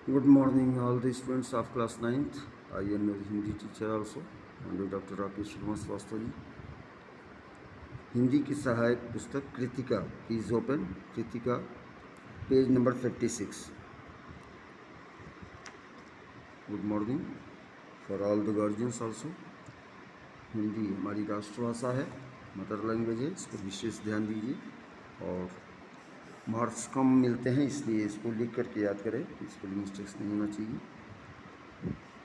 Good morning, all the students of class 9th. I am your Hindi teacher also, and Dr. Rakesh Sharma Swastoli. Hindi की सहायक पुस्तक Kritika is open. Kritika page number 56. Good morning for all the guardians also. Hindi हमारी राष्ट्रभाषा है, mother language है, इस पर विशेष ध्यान दीजिए. और मार्क्स कम मिलते हैं, इसलिए इसको लिख करके याद करें, इस पर मिस्टेक्स नहीं होना चाहिए.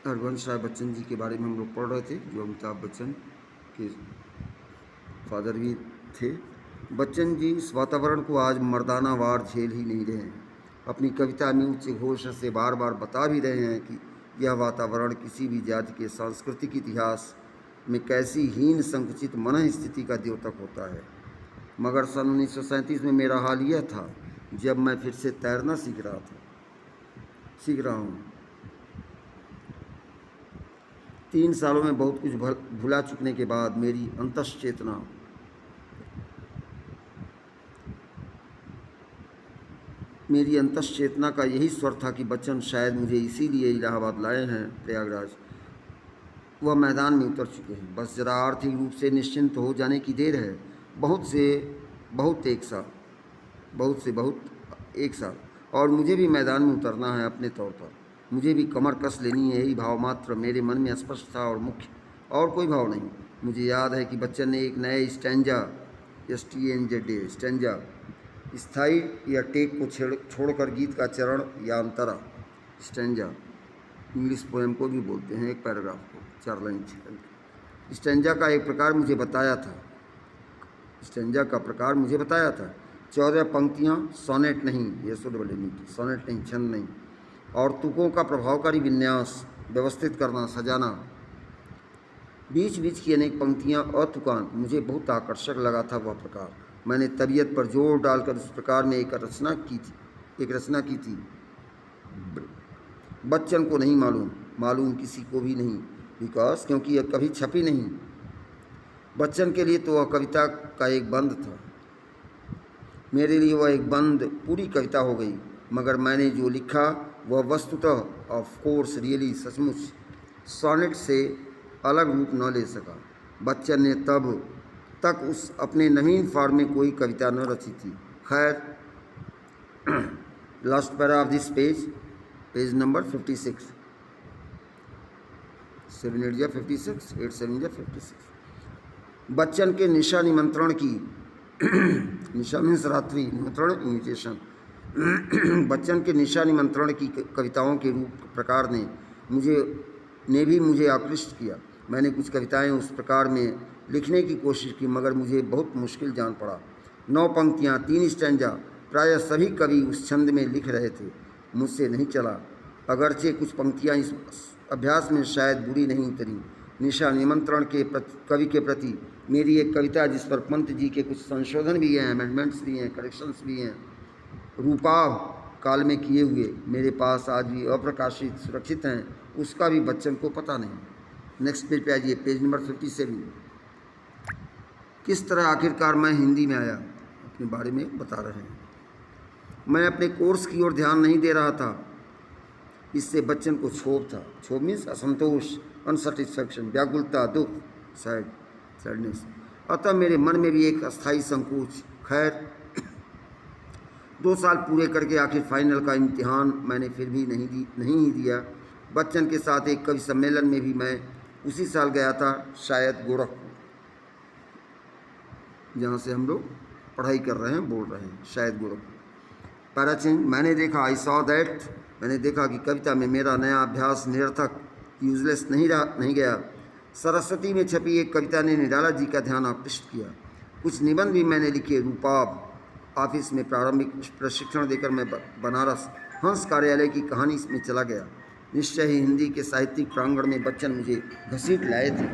हरवंश राय बच्चन जी के बारे में हम लोग पढ़ रहे थे, जो अमिताभ बच्चन के फादर भी थे. बच्चन जी इस वातावरण को आज मर्दाना वार झेल ही नहीं रहे हैं. अपनी कविता में उच्च घोष से बार बार बता भी रहे हैं कि यह वातावरण किसी भी जाति के सांस्कृतिक इतिहास में कैसी हीन संकुचित मन स्थिति का द्योतक होता है. मगर सन 1937 में मेरा हाल यह था जब मैं फिर से तैरना सीख रहा हूँ. 3 सालों में बहुत कुछ भुला चुकने के बाद मेरी अंतश्चेतना का यही स्वर था कि बच्चन शायद मुझे इसीलिए इलाहाबाद लाए हैं. प्रयागराज वह मैदान में उतर चुके हैं. बस जरा आर्थिक रूप से निश्चिंत हो जाने की देर है. बहुत एक साल और मुझे भी मैदान में उतरना है अपने तौर पर. मुझे भी कमर कस लेनी है. यही भाव मात्र मेरे मन में स्पष्ट था और मुख्य, और कोई भाव नहीं. मुझे याद है कि बच्चन ने एक नए स्टैंजा स्टैंजा स्थाई या टेक को छोड़कर गीत का चरण या अंतरा, स्टैंजा इंग्लिश पोएम को भी बोलते हैं, एक पैराग्राफ को 4 लाइन स्टैंजा का प्रकार मुझे बताया था. 14 पंक्तियाँ, सोनेट नहीं, ये सोनेट नहीं, छंद नहीं, और तुकों का प्रभावकारी विन्यास, व्यवस्थित करना, सजाना. बीच बीच की अनेक पंक्तियाँ अतुकान. मुझे बहुत आकर्षक लगा था वह प्रकार. मैंने तबीयत पर जोर डालकर उस प्रकार में एक रचना की थी. बच्चन को नहीं मालूम किसी को भी नहीं, क्योंकि यह कभी छपी नहीं. बच्चन के लिए तो वह कविता का एक बंद था. मेरे लिए वह एक बंद पूरी कविता हो गई. मगर मैंने जो लिखा वह वस्तुतः, ऑफ कोर्स, रियली, सचमुच सोनेट से अलग रूप न ले सका. बच्चन ने तब तक उस अपने नवीन फॉर्म में कोई कविता न रची थी. खैर, last para of this page number 56. 7 8 56, 8 7 56. Bachchan के निशा निमंत्रण की निशा मीन्स रात्रि, निमंत्रण इन्विटेशन. बच्चन के निशा निमंत्रण की कविताओं के रूप प्रकार ने भी मुझे आकृष्ट किया. मैंने कुछ कविताएं उस प्रकार में लिखने की कोशिश की, मगर मुझे बहुत मुश्किल जान पड़ा. 9 पंक्तियां, 3 स्टैंजा. प्रायः सभी कवि उस छंद में लिख रहे थे. मुझसे नहीं चला. अगरचे कुछ पंक्तियां इस अभ्यास में शायद बुरी नहीं उतरी. निशा निमंत्रण के कवि के प्रति मेरी एक कविता, जिस पर पंत जी के कुछ संशोधन भी हैं, अमेंडमेंट्स भी हैं, करेक्शंस भी हैं, रूपाभ काल में किए हुए, मेरे पास आज भी अप्रकाशित सुरक्षित हैं. उसका भी बच्चन को पता नहीं. नेक्स्ट पेज पे आइए, पेज नंबर 57. किस तरह आखिरकार मैं हिंदी में आया, अपने बारे में बता रहे हैं. मैं अपने कोर्स की ओर ध्यान नहीं दे रहा था. इससे बच्चन को क्षोभ था. क्षोभ मीन्स असंतोष, अनसेटिस्फैक्शन, व्याकुलता, दुख, सैडनेस. अतः मेरे मन में भी एक अस्थाई संकोच. खैर, 2 साल पूरे करके आखिर फाइनल का इम्तिहान मैंने फिर भी नहीं ही दिया. बच्चन के साथ एक कवि सम्मेलन में भी मैं उसी साल गया था, शायद गोरखपुर, जहाँ से हम लोग पढ़ाई कर रहे हैं, बोल रहे हैं, शायद गोरखपुर. पैराचेंज. मैंने देखा कि कविता में मेरा नया अभ्यास निरर्थक, यूजलेस नहीं गया. सरस्वती में छपी एक कविता ने निराला जी का ध्यान आकृष्ट किया. कुछ निबंध भी मैंने लिखे. रूपाभ ऑफिस में प्रारंभिक प्रशिक्षण देकर मैं बनारस हंस कार्यालय की कहानी में चला गया. निश्चय ही हिंदी के साहित्यिक प्रांगण में बच्चन मुझे घसीट लाए थे.